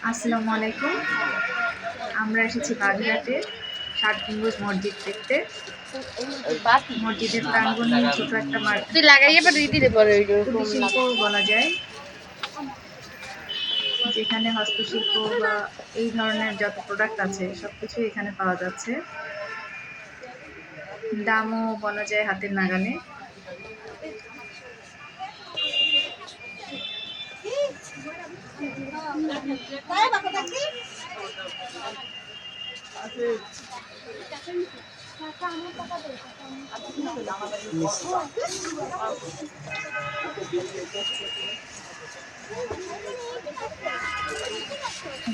আসসালামু আলাইকুম। আমরা এসেছি বাগেরহাটে ষাট গম্বুজ মসজিদ দেখতে। মসজিদের প্রাঙ্গণে ছোট একটা শিল্প বলা যায়, যেখানে হস্তশিল্প বা এই ধরনের যত প্রোডাক্ট আছে সবকিছু এখানে পাওয়া যাচ্ছে। দামও বলা যায় হাতের নাগালে।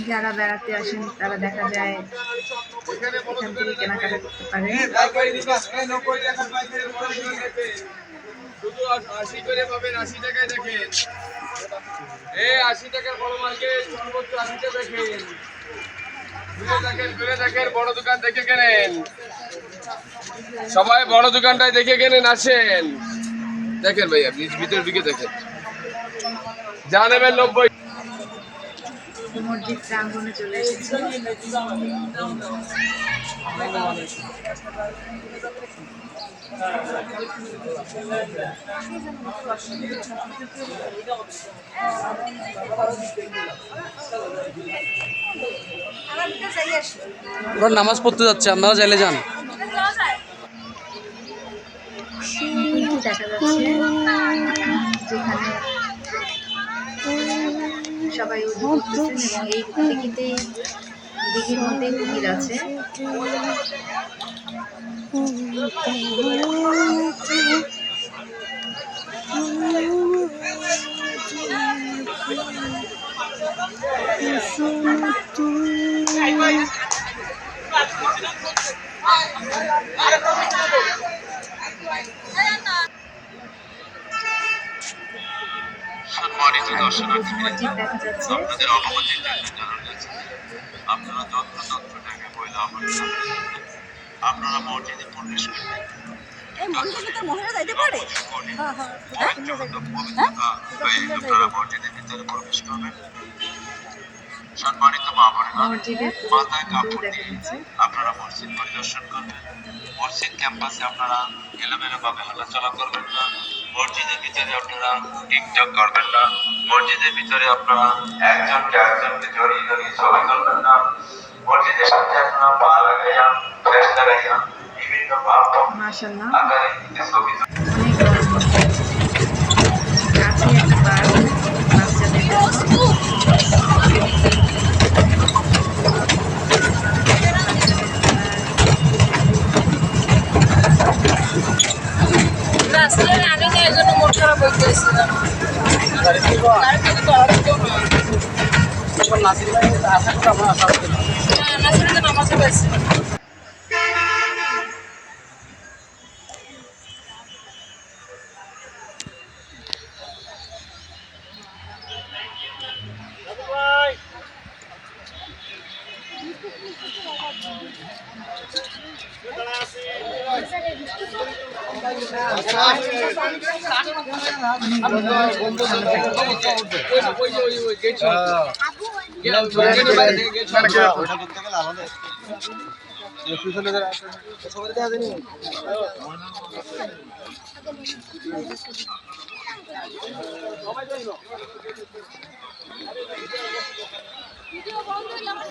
যারা বেড়াতে আসেন তারা দেখা যায় এখান থেকে কেনাকাটা করতে পারে। শুধু 80 করে পাবেন, 80 টাকায় দেখেন। এই 80 টাকার বড় মার্কেট সর্বোচ্চ 80 টাকা দেখেন। ঘুরে দেখেন, বড় দোকান দেখে কেনেন। সবাই বড় দোকানটায় দেখে কেনেন, আসেন দেখেন ভাইয়া, ভিতরের দিকে দেখেন। যা নেবেন 90। মসজিদ প্রাঙ্গণে চলে এসেছি। নামাজ পড়তে যাচ্ছে, আপনারা চাইলে যান। দেখা যাচ্ছে যেখানে সবাই উজু করতেছেন এবং এই দিঘির মধ্যে কুমির আছে। সম্মানিত দর্শনার্থী, দেখা যাচ্ছে আপনাদের অবগতির জন্য জানানো যাচ্ছে আপনারা যত্র টাকা পয়লা আপনারা মসজিদে প্রবেশ করবেন। আপনারা মসজিদের ভিতরে প্রবেশ করবেন। সম্মানিত মা বোনেরা, মাথায় কাপড় দিয়ে আপনারা মসজিদ পরিদর্শন করবেন। মসজিদ ক্যাম্পাসে আপনারা এলোমেলো ভাবে হাঁটাচলা করবেন না। মসজিদের ভিতরে আপনারা টিকটক করবেন না। মসজিদের ভিতরে আপনারা একজনকে জড়িয়ে ছবি করবেন না। মসজিদের সাথে আপনারা পা লাগাইয়া ফ্রেশ লাগাইয়া বিভিন্ন মাশাআল্লাহ আকারে ছবি ভিডিও বন্ধ হইলে আমার